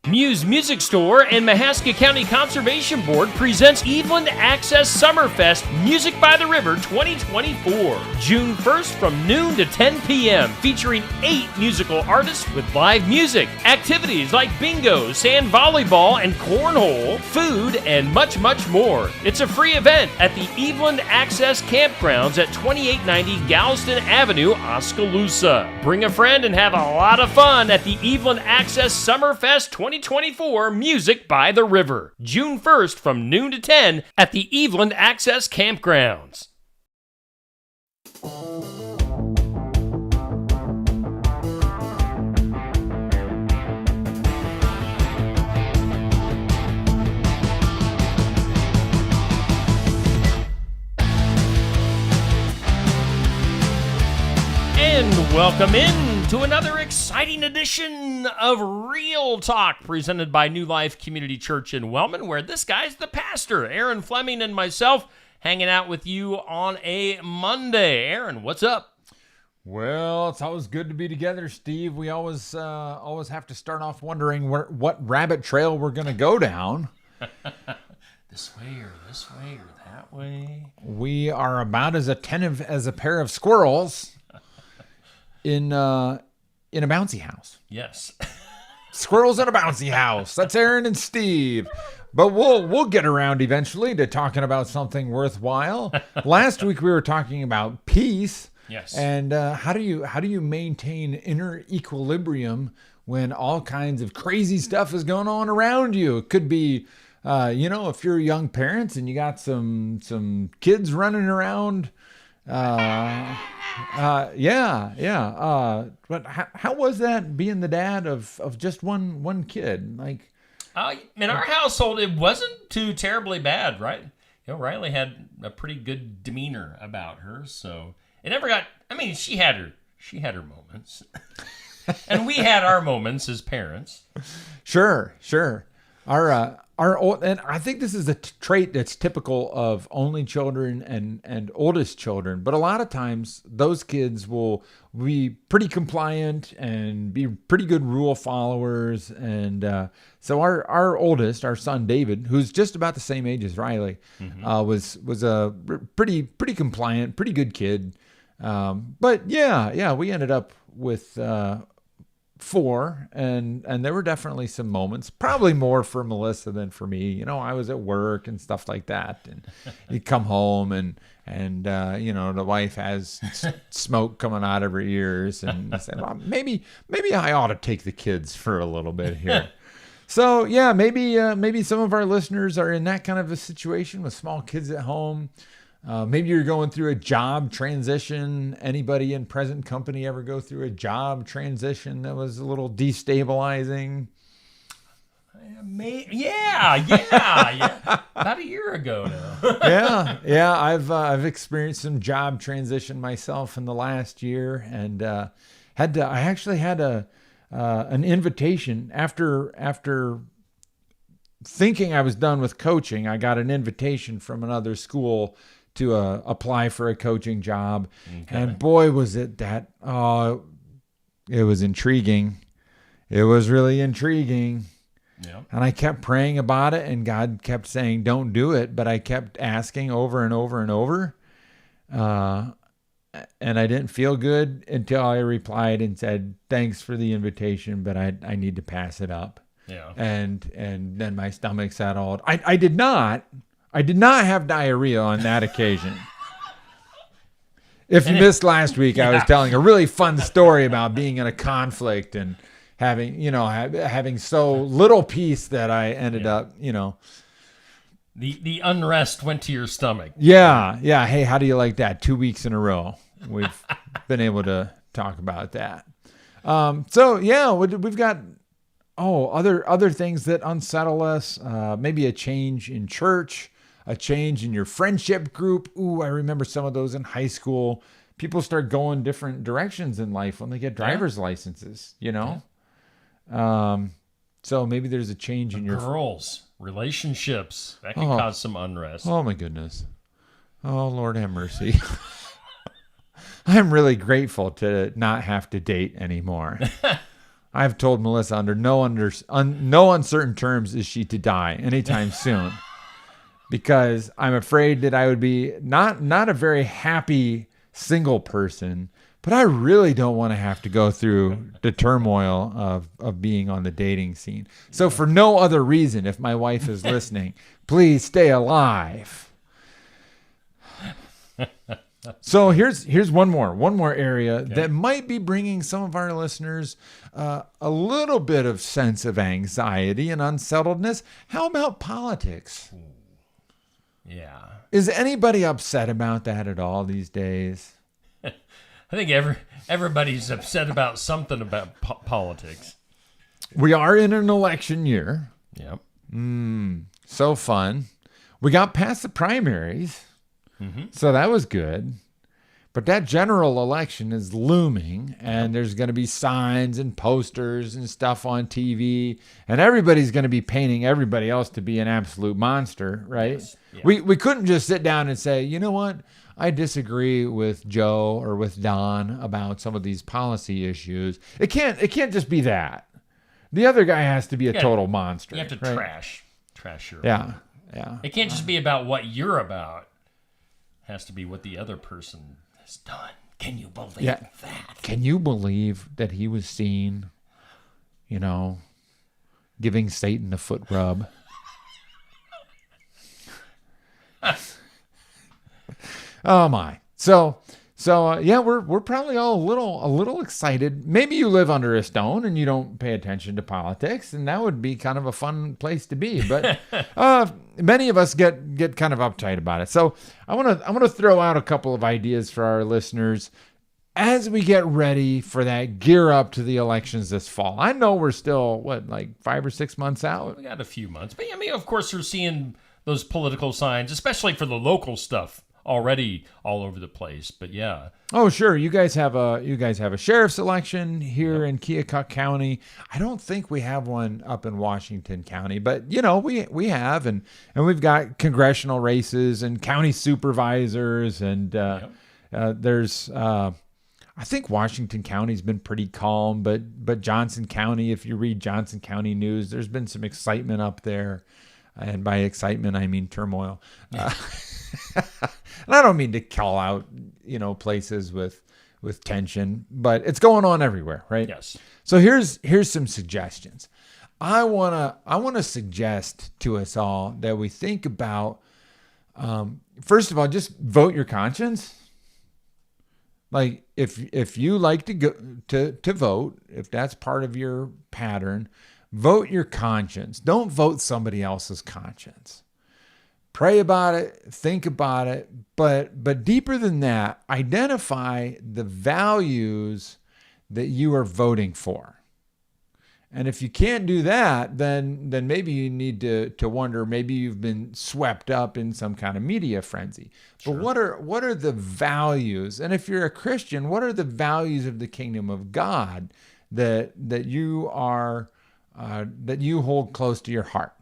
Muse Music Store and Mahaska County Conservation Board presents Eveland Access Summerfest Music by the River 2024. June 1st from noon to 10 p.m. featuring 8 musical artists with live music, activities like bingo, sand volleyball, and cornhole, food, and much, much more. It's a free event at the Eveland Access Campgrounds at 2890 Galveston Avenue, Oskaloosa. Bring a friend and have a lot of fun at the Eveland Access Summerfest 2024 Music by the River, June 1st from noon to 10 at the Eveland Access Campgrounds. And welcome in to another exciting edition of Real Talk presented by New Life Community Church in Wellman, where this guy's the pastor, Aaron Fleming, and myself hanging out with you on a Monday. Aaron, what's up? Well, it's always good to be together, Steve. We always have to start off wondering what rabbit trail we're going to go down. This way or that way? We are about as attentive as a pair of squirrels in a bouncy house. Yes. Squirrels in a bouncy house. That's Aaron and Steve. But we'll get around eventually to talking about something worthwhile. Last week we were talking about peace. Yes. And how do you maintain inner equilibrium when all kinds of crazy stuff is going on around you? It could be if you're young parents and you got some kids running around. But how was that being the dad of just one kid? Like, in our household, it wasn't too terribly bad, right? Riley had a pretty good demeanor about her, so it never got. I mean, she had her moments, and we had our moments as parents. Sure. And I think this is a trait that's typical of only children and oldest children. But a lot of times those kids will be pretty compliant and be pretty good rule followers. And so our oldest, our son David, who's just about the same age as Riley, was a pretty compliant, pretty good kid. But we ended up with 4, and there were definitely some moments, probably more for Melissa than for me. I was at work and stuff like that, and you come home and the wife has smoke coming out of her ears, and I said, well, maybe I ought to take the kids for a little bit here. So maybe some of our listeners are in that kind of a situation with small kids at home. Maybe you're going through a job transition. Anybody in present company ever go through a job transition that was a little destabilizing? Yeah. About a year ago now. Yeah. I've experienced some job transition myself in the last year, and I actually had an invitation after thinking I was done with coaching. I got an invitation from another school to apply for a coaching job. Okay. And boy, was it that, it was intriguing. It was really intriguing. Yeah. And I kept praying about it, and God kept saying, don't do it. But I kept asking over and over and over. And I didn't feel good until I replied and said, thanks for the invitation, but I need to pass it up. Yeah. And then my stomach settled. I did not have diarrhea on that occasion. If you missed last week, I was telling a really fun story about being in a conflict and having so little peace that I ended up, The unrest went to your stomach. Yeah. Hey, how do you like that? 2 weeks in a row. We've been able to talk about that. We've got other things that unsettle us. Maybe a change in church, a change in your friendship group. Ooh, I remember some of those in high school. People start going different directions in life when they get driver's licenses, Yeah. So maybe there's a change in your girls, relationships that can cause some unrest. Oh my goodness. Oh, Lord have mercy. I'm really grateful to not have to date anymore. I've told Melissa under no uncertain terms is she to die anytime soon, because I'm afraid that I would be not a very happy single person, but I really don't want to have to go through the turmoil of being on the dating scene. So for no other reason, if my wife is listening, please stay alive. So here's one more area that might be bringing some of our listeners a little bit of sense of anxiety and unsettledness. How about politics? Yeah. Is anybody upset about that at all these days? I think everybody's upset about something about politics. We are in an election year. Yep. So fun. We got past the primaries. So that was good. But that general election is looming, and there's going to be signs and posters and stuff on TV, and everybody's going to be painting everybody else to be an absolute monster, right? Yes. Yeah. We couldn't just sit down and say, you know what? I disagree with Joe or with Don about some of these policy issues. It can't just be that. The other guy has to be a total monster. You have to right? trash your Yeah. It can't just be about what you're about. It has to be what the other person has done. Can you believe that? Can you believe that he was seen, giving Satan a foot rub? Oh my. So yeah, we're probably all a little excited. Maybe you live under a stone and you don't pay attention to politics, and that would be kind of a fun place to be. But many of us get kind of uptight about it. So I want to throw out a couple of ideas for our listeners as we get ready for that gear up to the elections this fall. I know we're still like 5 or 6 months out. We got a few months, but I mean, of course, we're seeing those political signs, especially for the local stuff, already all over the place. But yeah. Oh, sure. You guys have a sheriff's election here in Keokuk County. I don't think we have one up in Washington County, but we have, and we've got congressional races and county supervisors, and there's I think Washington County's been pretty calm, but Johnson County, if you read Johnson County news, there's been some excitement up there. And by excitement, I mean turmoil. And I don't mean to call out, places with tension, but it's going on everywhere, right? Yes. So here's some suggestions. I wanna suggest to us all that we think about, first of all, just vote your conscience. Like if you like to go to vote, if that's part of your pattern, vote your conscience. Don't vote somebody else's conscience. Pray about it, think about it, but deeper than that, identify the values that you are voting for. And if you can't do that, then maybe you need to wonder, maybe you've been swept up in some kind of media frenzy. Sure. But what are the values? And if you're a Christian, what are the values of the kingdom of God that you are that you hold close to your heart?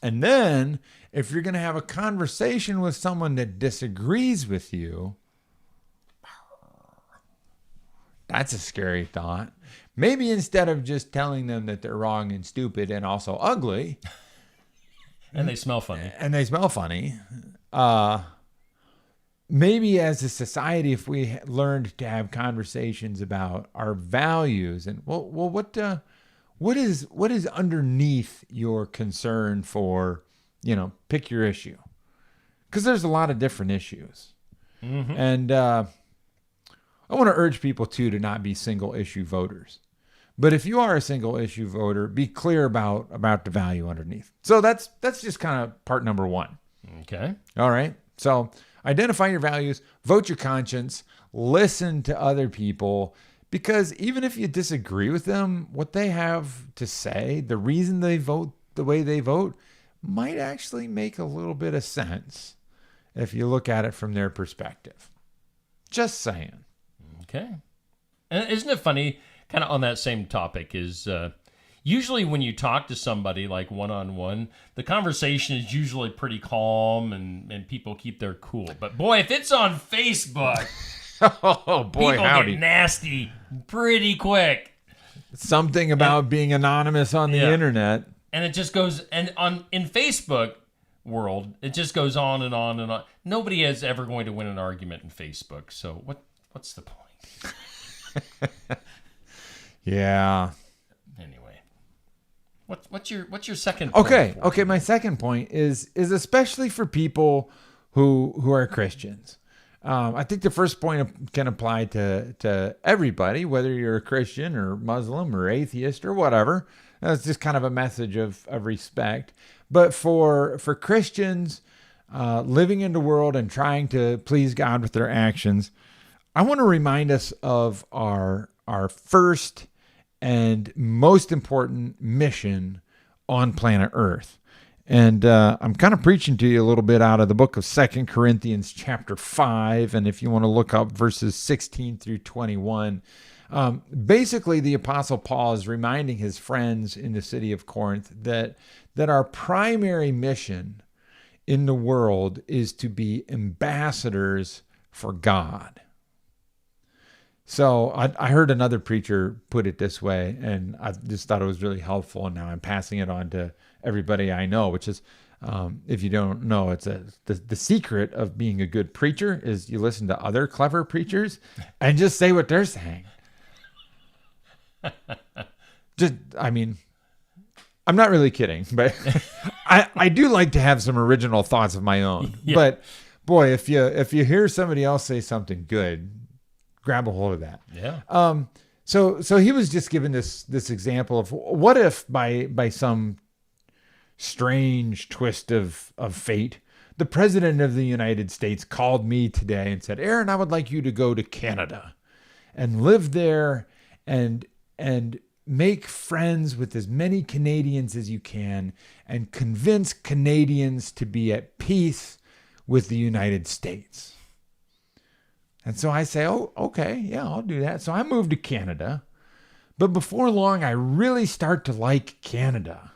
And then if you're going to have a conversation with someone that disagrees with you, that's a scary thought. Maybe instead of just telling them that they're wrong and stupid and also ugly, and they smell funny, maybe as a society, if we learned to have conversations about our values and what is underneath your concern for, pick your issue, because there's a lot of different issues, and I want to urge people too to not be single issue voters. But if you are a single issue voter, be clear about the value underneath. So that's just kind of part number one. Okay. All right. So identify your values, vote your conscience, listen to other people, because even if you disagree with them, what they have to say, the reason they vote the way they vote, might actually make a little bit of sense if you look at it from their perspective. Just saying. Okay. And isn't it funny, kind of on that same topic, is usually when you talk to somebody like one-on-one, the conversation is usually pretty calm and people keep their cool. But boy, if it's on Facebook, oh boy, people howdy. get nasty pretty quick. something about being anonymous on the internet. And it just goes, and in Facebook world, it just goes on and on and on. Nobody is ever going to win an argument in Facebook. So what's the point? Yeah. Anyway, what's your second point? Okay. My second point is especially for people who are Christians. I think the first point can apply to everybody, whether you're a Christian or Muslim or atheist or whatever. That's just kind of a message of respect. But for Christians living in the world and trying to please God with their actions, I want to remind us of our first and most important mission on planet Earth. And I'm kind of preaching to you a little bit out of the book of 2 Corinthians chapter 5. And if you want to look up verses 16 through 21, basically the Apostle Paul is reminding his friends in the city of Corinth that our primary mission in the world is to be ambassadors for God. So I heard another preacher put it this way, and I just thought it was really helpful, and now I'm passing it on to everybody I know, which is, if you don't know, it's the secret of being a good preacher is you listen to other clever preachers and just say what they're saying. I'm not really kidding, but I do like to have some original thoughts of my own. Yeah. But boy, if you hear somebody else say something good, grab a hold of that. Yeah. So he was just giving this example of what if by some strange twist of fate, the president of the United States called me today and said, Aaron, I would like you to go to Canada and live there and make friends with as many Canadians as you can and convince Canadians to be at peace with the United States. And so I say, oh, okay, yeah, I'll do that. So I moved to Canada, but before long, I really start to like Canada.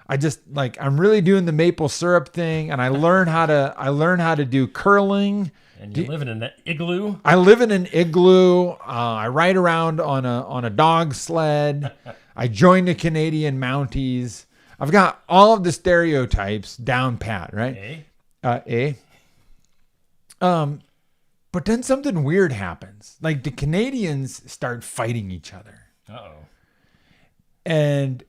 I'm really doing the maple syrup thing, and I learn how to do curling. And you live in an igloo? I live in an igloo. I ride around on a dog sled. I join the Canadian Mounties. I've got all of the stereotypes down pat, right? But then something weird happens. Like the Canadians start fighting each other. Uh-oh. And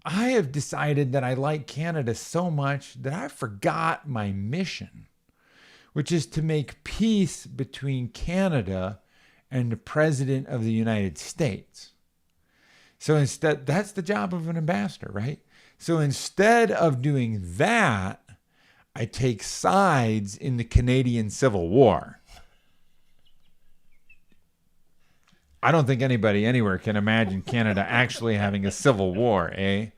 I have decided that I like Canada so much that I forgot my mission, which is to make peace between Canada and the President of the United States. So instead, that's the job of an ambassador, right? So instead of doing that, I take sides in the Canadian Civil War. I don't think anybody anywhere can imagine Canada actually having a civil war, eh?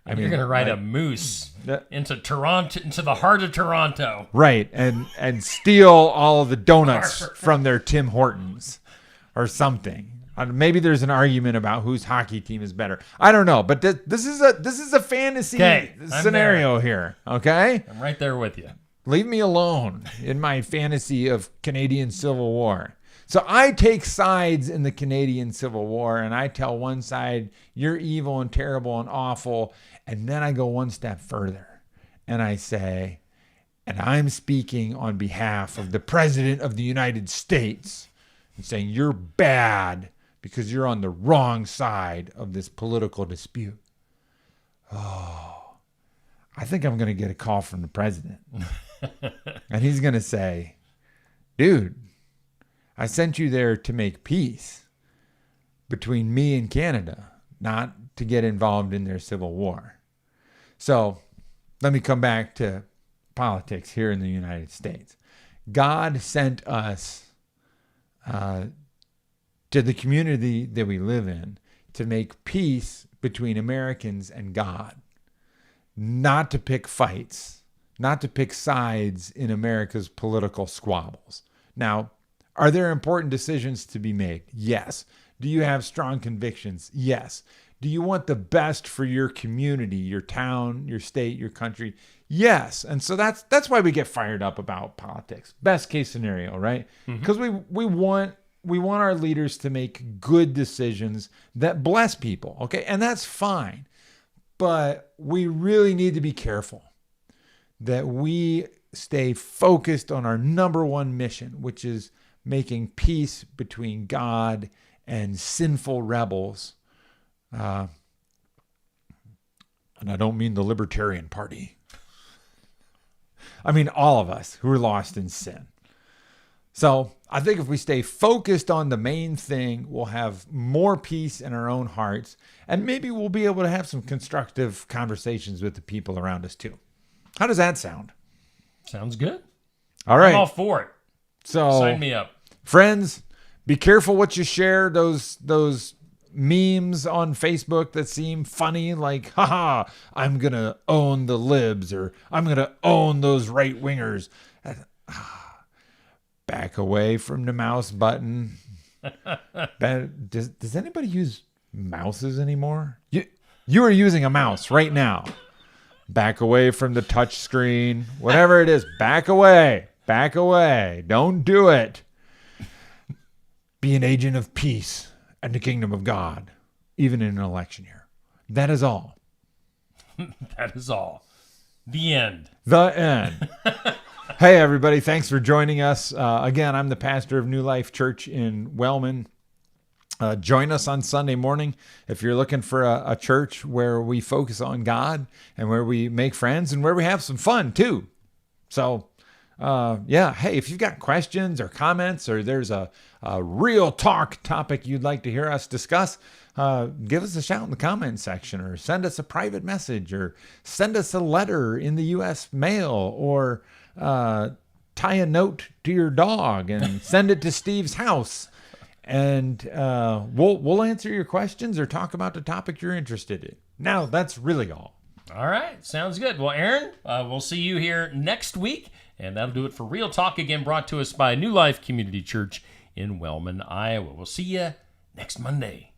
I mean, you're going to ride a moose into Toronto, into the heart of Toronto. Right, and steal all of the donuts from their Tim Hortons or something. Maybe there's an argument about whose hockey team is better. I don't know, but this is a fantasy scenario here, okay? I'm right there with you. Leave me alone in my fantasy of Canadian Civil War. So I take sides in the Canadian Civil War, and I tell one side, you're evil and terrible and awful. And then I go one step further, and I say, and I'm speaking on behalf of the President of the United States and saying you're bad because you're on the wrong side of this political dispute. Oh, I think I'm going to get a call from the president. And he's going to say, dude, I sent you there to make peace between me and Canada, not to get involved in their civil war. So let me come back to politics here in the United States. God sent us to the community that we live in to make peace between Americans and God, not to pick fights, not to pick sides in America's political squabbles. Now, are there important decisions to be made? Yes. Do you have strong convictions? Yes. Do you want the best for your community, your town, your state, your country? Yes. And so that's why we get fired up about politics. Best case scenario, right? Because we want we want our leaders to make good decisions that bless people, okay? And that's fine. But we really need to be careful that we stay focused on our number one mission, which is making peace between God and sinful rebels. And I don't mean the Libertarian Party. I mean all of us who are lost in sin. So I think if we stay focused on the main thing, we'll have more peace in our own hearts, and maybe we'll be able to have some constructive conversations with the people around us too. How does that sound? Sounds good. All right. I'm all for it. So Sign me up. Friends, be careful what you share. Those memes on Facebook that seem funny, like, haha, I'm going to own the libs, or I'm going to own those right wingers. Back away from the mouse button. Does anybody use mouses anymore? You are using a mouse right now. Back away from the touch screen. Whatever it is, back away. Back away. Don't do it. Be an agent of peace and the kingdom of God, even in an election year. That is all. That is all. The end. The end. Hey, everybody. Thanks for joining us. Again, I'm the pastor of New Life Church in Wellman. Join us on Sunday morning if you're looking for a church where we focus on God and where we make friends and where we have some fun, too. So, yeah. Hey, if you've got questions or comments, or there's a real talk topic you'd like to hear us discuss, give us a shout in the comment section, or send us a private message, or send us a letter in the U.S. mail, or tie a note to your dog and send it to Steve's house. And we'll answer your questions or talk about the topic you're interested in. Now, that's really all. All right. Sounds good. Well, Aaron, we'll see you here next week. And that'll do it for Real Talk, again brought to us by New Life Community Church in Wellman, Iowa. We'll see you next Monday.